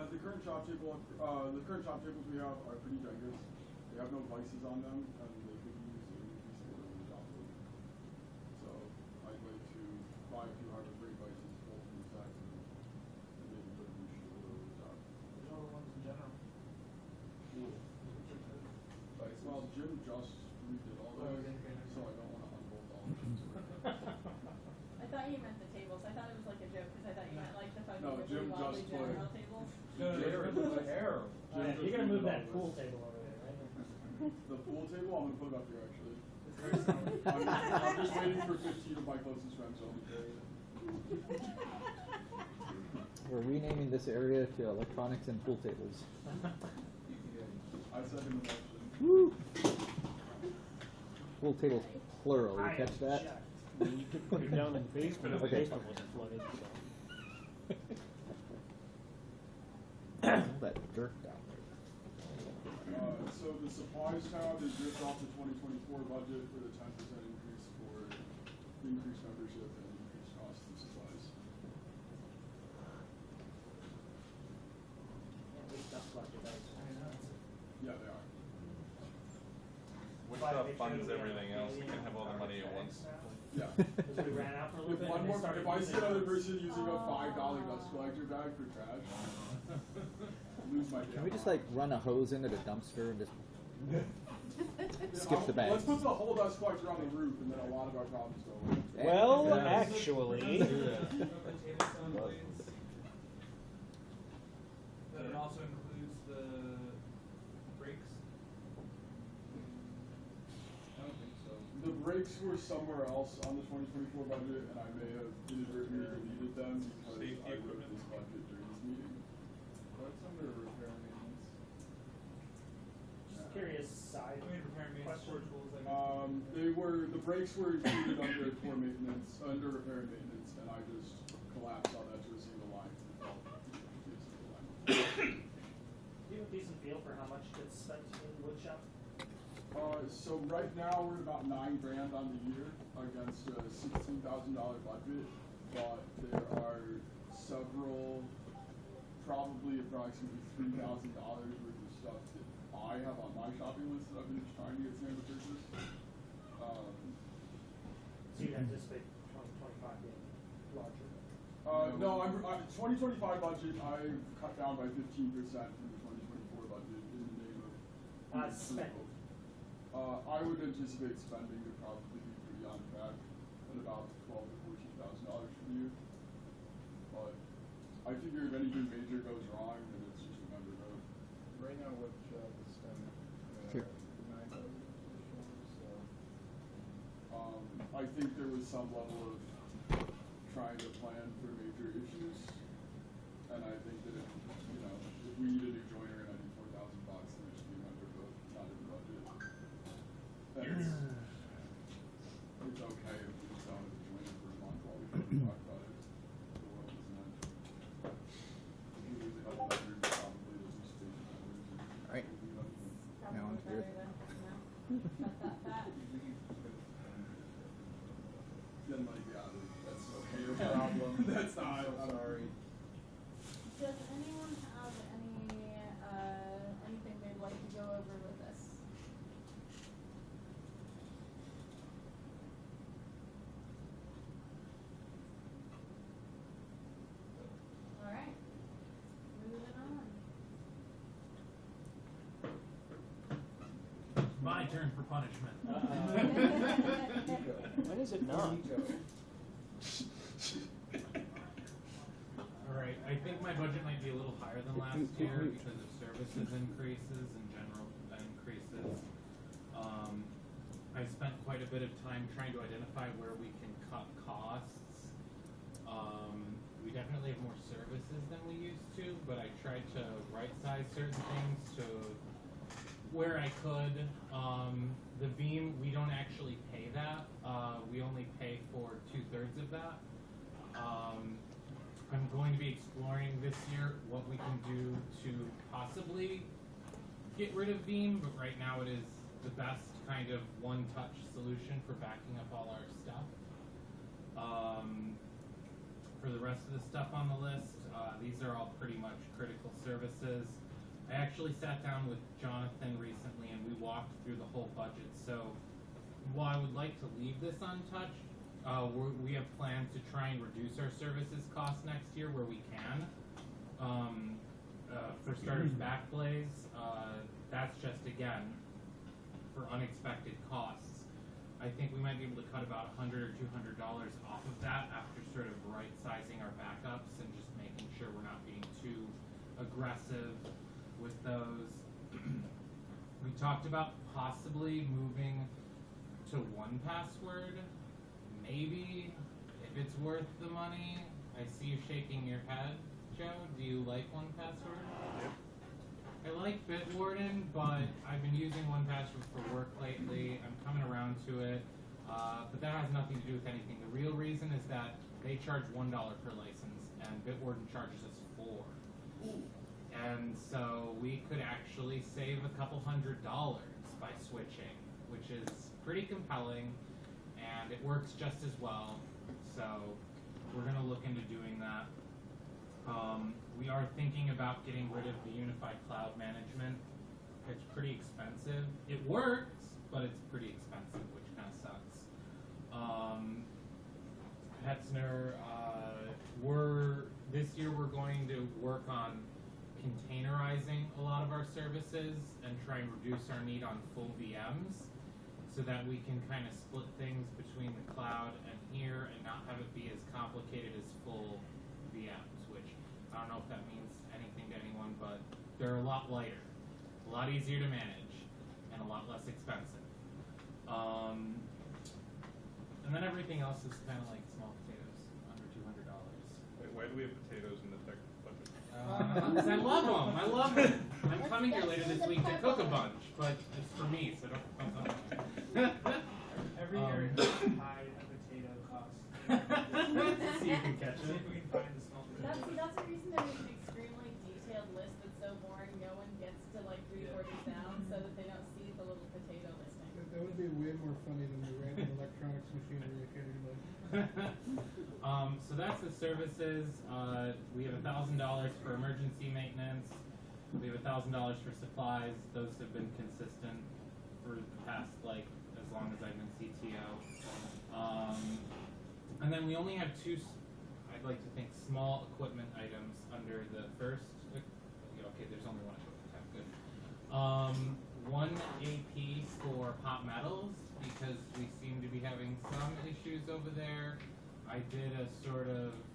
the current chop tables we have are pretty gigantic. They have no vices on them, and they could use a piece of wood on the top of them. So I'd like to buy a few harbor freight vices, both from the side, and maybe put a new sheet of wood over the top. There's other ones in general. Cool. Well, Jim just redid all those, so I don't want to unbolt all of them. I thought you meant the tables. I thought it was like a joke because I thought you meant like the fucking No, Jim wobbly just general played. tables. The hair. You're gonna move that pool table over there, right? The pool table, I'm gonna put it up here actually. It's very small. I'm just waiting for 15 of my closest friends to help me carry it. We're renaming this area to electronics and pool tables. I second the motion. Woo! Pool tables plural. You I catch that? object. You could put it down in the basement if the Okay. basement wasn't flooded. All that dirt down there. So the supplies tab is ripped off the 2024 budget for the 10% increase for increased membership and increased costs of supplies. Yeah, they are. Which stuff funds everything else? You can have all the money at once. Yeah. Because we ran out for a little If bit. one and more, they started if I see using another those. person using a $5 dust collector bag for trash, lose my. Can we just like run a hose into the dumpster and just skip the bags? Let's put the whole dust collector on the roof, and then a lot of our problems go away. Well, Yeah. actually, That it also includes the brakes. I don't think so. The brakes were somewhere else on the 2024 budget, and I may have inadvertently deleted them because Safety I wrote equipment. this budget during this meeting. What's under repair and maintenance? Just curious side I mean, repair and maintenance, question. core tools, The brakes were included under core maintenance, under repair and maintenance, and I just collapsed all that to a single line. Do you have a decent feel for how much gets spent in wood shop? So right now we're at about $9,000 on the year against a $16,000 budget, but there are several, probably approximately $3,000 worth of stuff that I have on my shopping list that I've been trying to get Sam to purchase. So you anticipate 2025 being larger? No, 2025 budget I've cut down by 15% from the 2024 budget in the name of Spending. I would anticipate spending to probably be pretty on track at about $12,000 to $14,000 for the year. But I figure if anything major goes wrong, then it's just another road. Right now, what job is spending? Sure. 9,000 so. I think there was some level of trying to plan for major issues, and I think that if we need a new joiner and I need $4,000, then it should be under both, not in the budget. It's okay if we just don't have a joiner for a month while we talk about it. The world doesn't end. If we lose a couple members, probably the least station members. All right. Sounds good. Then like, yeah, that's okay, no problem. That's not, I'm sorry. Does anyone have anything they'd like to go over with this? All right, moving on. My turn for punishment. when is it not? Alright, I think my budget might be a little higher than last year because of services increases and general increases. I spent quite a bit of time trying to identify where we can cut costs. We definitely have more services than we used to, but I tried to right-size certain things to where I could. The Veeam, we don't actually pay that. We only pay for 2/3 of that. I'm going to be exploring this year what we can do to possibly get rid of Veeam, but right now it is the best kind of one-touch solution for backing up all our stuff. For the rest of the stuff on the list, These are all pretty much critical services. I actually sat down with Jonathan recently and we walked through the whole budget. So while I would like to leave this untouched, we have plans to try and reduce our services costs next year where we can. For starters, backblaze, that's just, again, for unexpected costs. I think we might be able to cut about $100 or $200 off of that after sort of right-sizing our backups and just making sure we're not being too aggressive with those. We talked about possibly moving to 1Password. Maybe, if it's worth the money. I see you shaking your head, Joe. Do you like 1Password? Yep. I like Bitwarden, but I've been using 1Password for work lately. I'm coming around to it, but that has nothing to do with anything. The real reason is that they charge $1 per license, and Bitwarden charges us $4. And so we could actually save a couple $100 by switching, which is pretty compelling, and it works just as well. So we're going to look into doing that. We are thinking about getting rid of the unified cloud management. It's pretty expensive. It works, but it's pretty expensive, which kind of sucks. Hetzner, this year we're going to work on containerizing a lot of our services and try and reduce our need on full VMs so that we can kind of split things between the cloud and here and not have it be as complicated as full VMs, which I don't know if that means anything to anyone, but they're a lot lighter, a lot easier to manage, and a lot less expensive. And then everything else is kind of like small potatoes, under $200. Wait, why do we have potatoes in the tech budget? Because I love them. I love them. I'm coming here later this week to cook a bunch, but it's for me, so don't. Every year it's high a potato cost. See if you can catch See it. if we can find the small That's potatoes. the reason there is an extremely detailed list that's so boring no one gets to like read or down so that they don't see the little potato listing. That would be way more funny than the random electronics machinery occasionally. So that's the services. We have $1,000 for emergency maintenance. We have $1,000 for supplies. Those have been consistent for the past, like, as long as I've been CTO. And then we only have two, I'd like to think, small equipment items under the first. Okay, there's only one equipment tab. Good. One AP for Pop Metals because we seem to be having some issues over there. I did a sort of